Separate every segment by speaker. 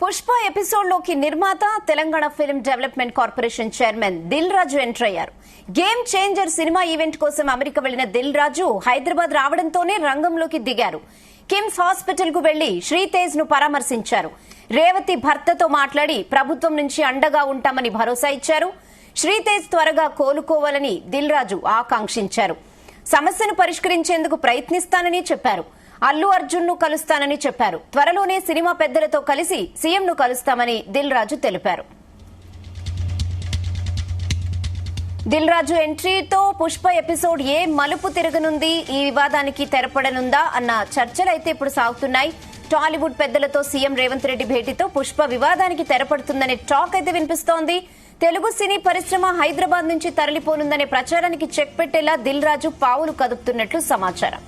Speaker 1: Pushpa episode లోకి నిర్మాత Telangana film development corporation chairman Dil Raju enter అయ్యారు. గేమ్ చేంజర్ సినిమా ఈవెంట్ కోసం అమెరికా వెళ్లిన దిల్ రాజు హైదరాబాద్ రావడంతోనే రంగంలోకి దిగారు. కిమ్స్ హాస్పిటల్ కు వెళ్లి శ్రీతేజ్ ను పరామర్శించారు. రేవతి భర్తతో మాట్లాడి ప్రభుత్వం నుంచి అండగా ఉంటామని భరోసా ఇచ్చారు. శ్రీతేజ్ త్వరగా కోలుకోవాలని దిల్ రాజు ఆకాంక్షించారు. సమస్యను పరిష్కరించేందుకు ప్రయత్నిస్తానని చెప్పారు. అల్లు అర్జున్ ను కలుస్తానని చెప్పారు. త్వరలోనే సినిమా పెద్దలతో కలిసి సీఎం ను కలుస్తామని దిల్ రాజు తెలిపారు. దిల్ రాజు ఎంట్రీతో పుష్ప ఎపిసోడ్ ఏ మలుపు తిరగనుంది, ఈ వివాదానికి తెరపడనుందా అన్న చర్చలైతే ఇప్పుడు సాగుతున్నాయి. టాలీవుడ్ పెద్దలతో సీఎం రేవంత్ రెడ్డి భేటీతో పుష్ప వివాదానికి తెరపడుతుందనే టాక్ అయితే వినిపిస్తోంది. తెలుగు సినీ పరిశ్రమ హైదరాబాద్ నుంచి తరలిపోనుందనే ప్రచారానికి చెక్ పెట్టేలా దిల్ రాజు పావులు కదుపుతున్నట్లు సమాచారం.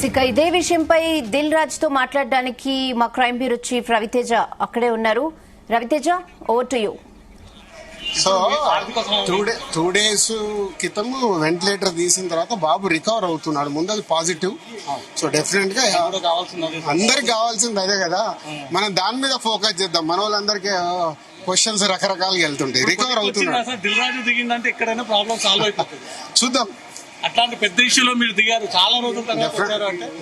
Speaker 1: ఇక ఇదే విషయంపై దిల్ రాజ్ తో మాట్లాడడానికి మా క్రైమ్ బ్యూరో చీఫ్ రవితేజ అక్కడే ఉన్నారు. Raviteja, over to you.
Speaker 2: So 2 days క్రితం వెంటిలేటర్ తీసిన తర్వాత బాబు రికవర్ అవుతున్నాడు. ముందు అది పాజిటివ్. సో డెఫినెట్ గా అందరికి కావాల్సింది అదే కదా. మనం దాని మీద ఫోకస్ చేద్దాం. మన వాళ్ళందరికీ క్వశ్చన్స్ రకరకాలుగా వెళ్తుంటాయి. రికవర్ అవుతున్నాడు.
Speaker 3: దిల్ రాజు దిగిందంటే ఎక్కడైనా ప్రాబ్లం సాల్వ్ అయిపోతుంది.
Speaker 2: చూద్దాం.
Speaker 3: అట్లాంటి పెద్ద ఇష్యూలో మీరు దిగారు, చాలా రోజులు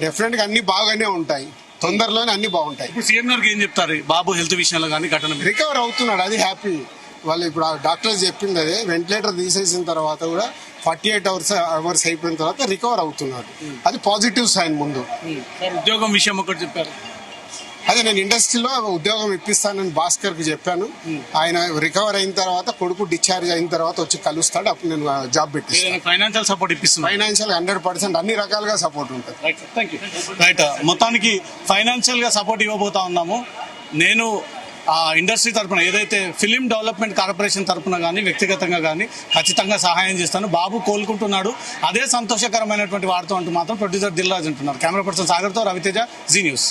Speaker 2: డెఫినెట్ గా అన్ని బాగానే ఉంటాయి. తొందరలోనే అన్ని బాగుంటాయి.
Speaker 3: ఇప్పుడు సీఎం గారికి ఏం చెప్తారు బాబు హెల్త్ విషయంలో కానీ ఘటన?
Speaker 2: రికవర్ అవుతున్నాడు, అది హ్యాపీ. వాళ్ళు ఇప్పుడు డాక్టర్స్ చెప్పింది అదే. వెంటిలేటర్ తీసేసిన తర్వాత కూడా 48 hours అయిపోయిన తర్వాత రికవర్ అవుతున్నాడు. అది పాజిటివ్ సైన్. ముందు
Speaker 3: ఉద్యోగం విషయం ఒకటి చెప్పారు.
Speaker 2: అదే నేను ఇండస్ట్రీలో ఉద్యోగం ఇప్పిస్తానని భాస్కర్ కు చెప్పాను. ఆయన రికవర్ అయిన తర్వాత, కొడుకు డిశ్చార్జ్ అయిన తర్వాత వచ్చి కలుస్తాడు. అప్పుడు నేను జాబ్ పెట్టిస్తాను.
Speaker 3: ఫైనాన్షియల్ సపోర్ట్ ఇప్పిస్తాను.
Speaker 2: ఫైనాన్షియల్ 100% అన్ని రకాలుగా సపోర్ట్ ఉంటుంది.
Speaker 3: రైట్. మొత్తానికి ఫైనాన్షియల్ గా సపోర్ట్ ఇవ్వబోతా ఉన్నాము. నేను ఆ ఇండస్ట్రీ తరఫున, ఏదైతే ఫిలిం డెవలప్మెంట్ కార్పొరేషన్ తరఫున కానీ వ్యక్తిగతంగా కానీ ఖచ్చితంగా సహాయం చేస్తాను. బాబు కోలుకుంటున్నాడు, అదే సంతోషకరమైనటువంటి వార్త అంటూ మాత్రం ప్రొడ్యూసర్ దిల్ రాజు అంటున్నారు. కెమెరా పర్సన్ సాగర్తో రవితేజ, జీ న్యూస్.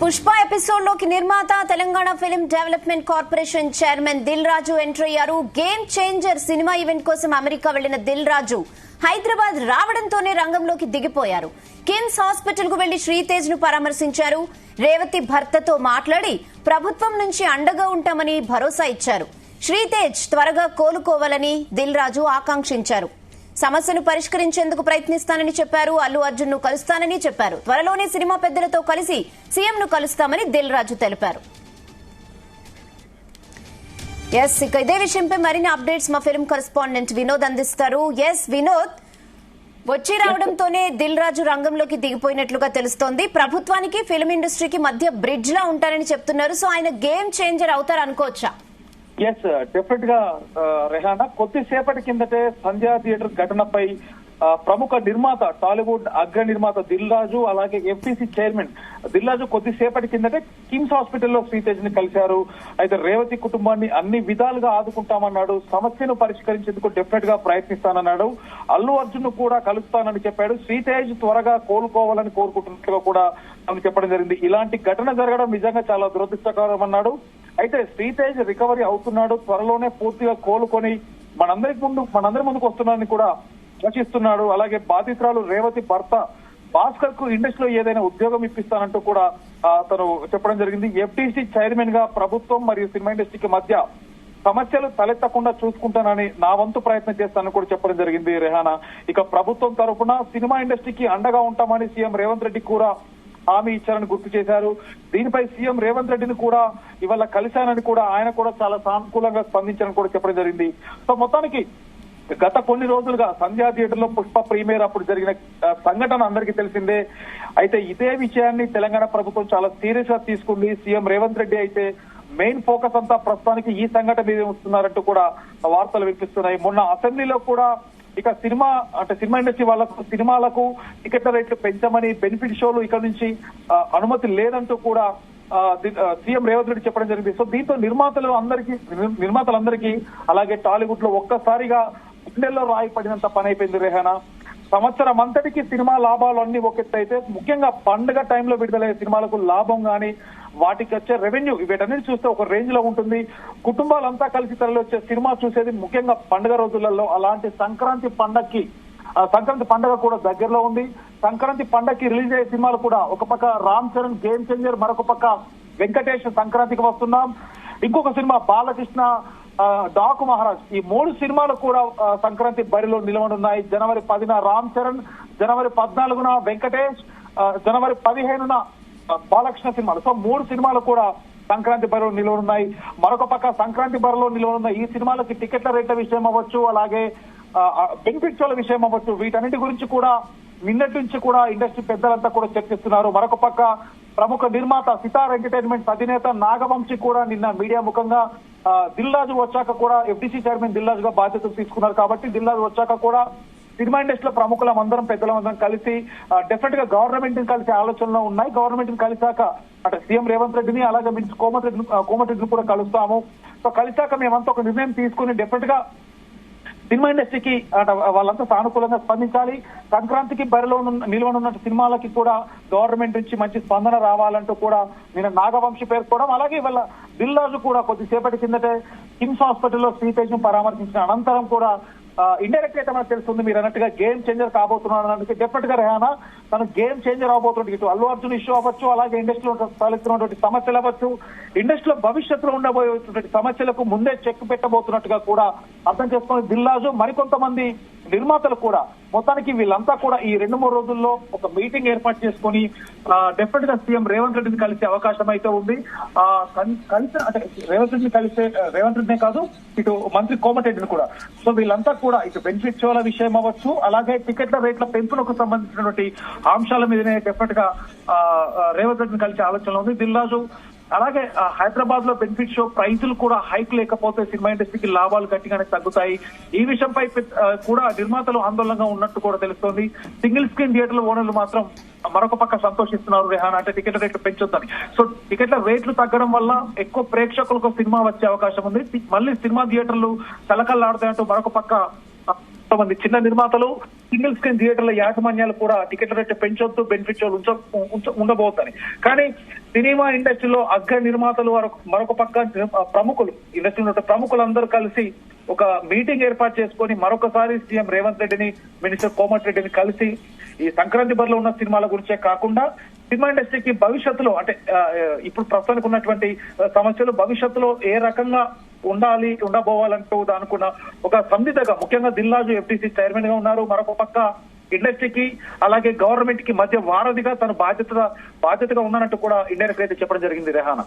Speaker 1: పుష్ప ఎపిసోడ్ లోకి నిర్మాత Telangana film development corporation chairman Dil Raju enter అయ్యారు. గేమ్ చేంజర్ సినిమా ఈవెంట్ కోసం అమెరికా వెళ్లిన దిల్ రాజు హైదరాబాద్ రావడంతోనే రంగంలోకి దిగిపోయారు. కిమ్స్ హాస్పిటల్ కు వెళ్లి శ్రీతేజ్ ను పరామర్శించారు. రేవతి భర్తతో మాట్లాడి ప్రభుత్వం నుంచి అండగా ఉంటామని భరోసా ఇచ్చారు. శ్రీతేజ్ త్వరగా కోలుకోవాలని దిల్ రాజు ఆకాంక్షించారు. సమస్యను పరిష్కరించేందుకు ప్రయత్నిస్తానని చెప్పారు. అల్లు అర్జున్ ను కలుస్తానని చెప్పారు. త్వరలోనే సినిమా పెద్దలతో కలిసి సీఎం ను కలుస్తామని దిల్ రాజు తెలిపారు. ఇక ఇదే విషయంపై మరిన్ని అప్డేట్స్ మా ఫిల్మ్ కరెస్పాండెంట్ వినోద్ అందిస్తారు. వినోద్, వచ్చి రావడంతోనే దిల్ రాజు రంగంలోకి దిగిపోయినట్లుగా తెలుస్తోంది. ప్రభుత్వానికి ఫిల్మ్ ఇండస్ట్రీకి మధ్య బ్రిడ్జ్ లా ఉంటారని చెప్తున్నారు. సో ఆయన గేమ్ చేంజర్ అవుతారు అనుకోవచ్చా?
Speaker 4: ఎస్, డెఫినెట్ గా రెహానా. కొద్దిసేపటి కిందటే సంధ్యా థియేటర్ ఘటనపై ప్రముఖ నిర్మాత, టాలీవుడ్ అగ్ర నిర్మాత దిల్ రాజు, అలాగే ఎఫ్టీసీ చైర్మన్ దిల్ రాజు కొద్దిసేపటి కిందటే కిమ్స్ హాస్పిటల్లో శ్రీతేజ్ ని కలిశారు. అయితే రేవతి కుటుంబాన్ని అన్ని విధాలుగా ఆదుకుంటామన్నాడు. సమస్యను పరిష్కరించేందుకు డెఫినెట్ గా ప్రయత్నిస్తానన్నాడు. అల్లు అర్జున్ ను కూడా కలుస్తానని చెప్పాడు. శ్రీతేజ్ త్వరగా కోలుకోవాలని కోరుకుంటున్నట్లుగా కూడా ఆమె చెప్పడం జరిగింది. ఇలాంటి ఘటన జరగడం నిజంగా చాలా దురదృష్టకరం అన్నాడు. అయితే శ్రీతేజ్ రికవరీ అవుతున్నాడు, త్వరలోనే పూర్తిగా కోలుకొని మనందరి ముందుకు వస్తున్నాడని కూడా ఆశిస్తున్నాడు. అలాగే బాధితురాలు రేవతి భర్త భాస్కర్ కు ఇండస్ట్రీలో ఏదైనా ఉద్యోగం ఇప్పిస్తానంటూ కూడా తను చెప్పడం జరిగింది. ఎఫ్టీసీ చైర్మన్ గా ప్రభుత్వం మరియు సినిమా ఇండస్ట్రీకి మధ్య సమస్యలు తలెత్తకుండా చూసుకుంటానని నా వంతు ప్రయత్నం చేస్తానని కూడా చెప్పడం జరిగింది రెహానా. ఇక ప్రభుత్వం తరఫున సినిమా ఇండస్ట్రీకి అండగా ఉంటామని సీఎం రేవంత్ రెడ్డి కూడా హామీ ఇచ్చారని గుర్తు చేశారు. దీనిపై సీఎం రేవంత్ రెడ్డిని కూడా ఇవాళ కలిశానని కూడా ఆయన కూడా చాలా సానుకూలంగా స్పందించారని కూడా చెప్పడం జరిగింది. సో మొత్తానికి గత కొన్ని రోజులుగా సంధ్యా థియేటర్ లో పుష్ప ప్రీమియర్ అప్పుడు జరిగిన సంఘటన అందరికీ తెలిసిందే. అయితే ఇదే విషయాన్ని తెలంగాణ ప్రభుత్వం చాలా సీరియస్ గా తీసుకుంది. సీఎం రేవంత్ రెడ్డి అయితే మెయిన్ ఫోకస్ అంతా ప్రస్తుతానికి ఈ సంఘటన మీద వస్తున్నారంటూ కూడా వార్తలు వినిపిస్తున్నాయి. మొన్న అసెంబ్లీలో కూడా ఇక సినిమా ఇండస్ట్రీ వాళ్ళకు సినిమాలకు టికెట్ల రేట్లు పెంచమని, బెనిఫిట్ షోలు ఇక్కడ నుంచి అనుమతి లేదంటూ కూడా సీఎం రేవంత్ రెడ్డి చెప్పడం జరిగింది. సో దీంతో నిర్మాతలందరికీ అలాగే టాలీవుడ్ లో ఒక్కసారిగా గుండెల్లో రాయి పడినంత పని అయిపోయింది రేహానా. సంవత్సరం అంతటికి సినిమా లాభాలు అన్ని ఒక ఎత్తు అయితే, ముఖ్యంగా పండుగ టైంలో విడుదలయ్యే సినిమాలకు లాభం గానీ వాటికి వచ్చే రెవెన్యూ వీటన్నిటి చూస్తే ఒక రేంజ్ లో ఉంటుంది. కుటుంబాలంతా కలిసి తరలి వచ్చే సినిమా చూసేది ముఖ్యంగా పండుగ రోజులలో. అలాంటి సంక్రాంతి పండుగ కూడా దగ్గరలో ఉంది. సంక్రాంతి పండగకి రిలీజ్ అయ్యే సినిమాలు కూడా ఒక పక్క రామ్ చరణ్ గేమ్ చేంజర్, మరొక పక్క వెంకటేష్ సంక్రాంతికి వస్తున్నాం, ఇంకొక సినిమా బాలకృష్ణ డాకు మహారాజ్. ఈ 3 సినిమాలు కూడా సంక్రాంతి బరిలో నిలవనున్నాయి. జనవరి 10న రామ్ చరణ్, జనవరి 14న వెంకటేష్, జనవరి 15న బాలకృష్ణ సినిమాలు. సో 3 సినిమాలు కూడా సంక్రాంతి బరిలో నిలవనున్నాయి. మరొక పక్క సంక్రాంతి బరిలో నిలవనున్న ఈ సినిమాలకి టికెట్ల రేట్ల విషయం అవ్వచ్చు, అలాగే బెనిఫిట్ షోల విషయం అవ్వచ్చు, వీటన్నిటి గురించి కూడా నిన్నటి నుంచి కూడా ఇండస్ట్రీ పెద్దలంతా కూడా చర్చిస్తున్నారు. మరొక పక్క ప్రముఖ నిర్మాత సితార్ ఎంటర్టైన్మెంట్స్ అధినేత నాగవంశి కూడా నిన్న మీడియా ముఖంగా దిల్ రాజు వచ్చాక కూడా FDC చైర్మన్ దిల్ రాజుగా బాధ్యతలు తీసుకున్నారు. కాబట్టి దిల్ రాజు వచ్చాక కూడా సినిమా ఇండస్ట్రీలో ప్రముఖులందరం పెద్దలందరం కలిసి డెఫినెట్ గా గవర్నమెంట్ ని కలిసే ఆలోచనలో ఉన్నాయి. గవర్నమెంట్ ని కలిసాక అంటే సీఎం రేవంత్ రెడ్డిని అలాగే కోమటిరెడ్డిని కూడా కలుస్తాము. సో కలిసాక మేమంతా ఒక నిర్ణయం తీసుకుని డెఫినెట్ గా సినిమా ఇండస్ట్రీకి వాళ్ళంతా సానుకూలంగా స్పందించాలి. సంక్రాంతికి బరిలో నిల్వనున్న సినిమాలకి కూడా గవర్నమెంట్ నుంచి మంచి స్పందన రావాలంటూ కూడా నిన్న నాగవంశి పేర్కోవడం, అలాగే వాళ్ళ దిల్ రాజు కూడా కొద్దిసేపటి కిందటే కిమ్స్ హాస్పిటల్లో శ్రీతేజ్ ను పరామర్శించిన అనంతరం కూడా ఇండైరెక్ట్ అయితే మనకు తెలుస్తుంది మీరు అన్నట్టుగా గేమ్ చేంజర్ కాబోతున్నాడు అన్నట్టు. డెఫినెట్ గా రేహానా తను గేమ్ చేంజర్ అవబోతుంది. ఇటు అల్లు అర్జున్ ఇష్యూ అవ్వచ్చు, అలాగే ఇండస్ట్రీలో తలెత్తున్నటువంటి సమస్యలు అవ్వచ్చు, ఇండస్ట్రీలో భవిష్యత్తులో ఉండబోయేటువంటి సమస్యలకు ముందే చెక్ పెట్టబోతున్నట్టుగా కూడా అర్థం చేసుకుని దిల్ రాజు మరికొంతమంది నిర్మాతలు కూడా మొత్తానికి వీళ్ళంతా కూడా ఈ 2-3 రోజుల్లో ఒక మీటింగ్ ఏర్పాటు చేసుకుని డెఫినెట్ గా సీఎం రేవంత్ రెడ్డిని కలిసే అవకాశం అయితే ఉంది. అంటే రేవంత్ రెడ్డినే కాదు, ఇటు మంత్రి కోమటిరెడ్డిని కూడా. సో వీళ్ళంతా కూడా ఇటు బెనిఫిట్ షోల విషయం అవ్వచ్చు, అలాగే టికెట్ల రేట్ల పెంపులకు సంబంధించినటువంటి అంశాల మీదనే డెఫినెట్ గా రేవంత్ రెడ్డిని కలిసే ఆలోచనలో ఉంది దిల్ రాజు. అలాగే హైదరాబాద్ లో బెనిఫిట్ షో ప్రైజులు కూడా హైక్ లేకపోతే సినిమా ఇండస్ట్రీకి లాభాలు గట్టిగానే తగ్గుతాయి. ఈ విషయంపై కూడా నిర్మాతలు ఆందోళనగా ఉన్నట్టు కూడా తెలుస్తోంది. సింగిల్ స్క్రీన్ థియేటర్ల ఓనర్లు మాత్రం మరొక పక్క సంతోషిస్తున్నారు రేహానా, అంటే టికెట్ల రేట్లు పెంచొద్దని. సో టికెట్ల రేట్లు తగ్గడం వల్ల ఎక్కువ ప్రేక్షకులకు సినిమా వచ్చే అవకాశం ఉంది. మళ్ళీ సినిమా థియేటర్లు కలకల్లాడుతాయంటూ మరొక పక్క కొంతమంది చిన్న నిర్మాతలు, సింగిల్ స్క్రీన్ థియేటర్ల యాజమాన్యాలు కూడా టికెట్ల రేట్లు పెంచొద్దు, బెనిఫిట్ షోలు ఉండబోతాయి. కానీ సినిమా ఇండస్ట్రీలో అగ్ర నిర్మాతలు మరొక పక్క ప్రముఖులు, ఇండస్ట్రీలో ప్రముఖులందరూ కలిసి ఒక మీటింగ్ ఏర్పాటు చేసుకుని మరొకసారి సీఎం రేవంత్ రెడ్డిని, మినిస్టర్ కోమటిరెడ్డిని కలిసి ఈ సంక్రాంతి బరిలో ఉన్న సినిమాల గురించే కాకుండా సినిమా ఇండస్ట్రీకి భవిష్యత్తులో అంటే ఇప్పుడు ప్రస్తుతానికి ఉన్నటువంటి సమస్యలు భవిష్యత్తులో ఏ రకంగా ఉండబోవాలంటూ అనుకున్న ఒక సందిగ్ధంగా ముఖ్యంగా దిల్ రాజు FDC చైర్మన్ గా ఉన్నారు. మరొక పక్క ఇండస్ట్రీకి అలాగే గవర్నమెంట్ కి మధ్య వారధిగా తన బాధ్యతగా ఉన్నానంటూ కూడా ఇండైరెక్ట్ అయితే చెప్పడం జరిగింది రేహానా.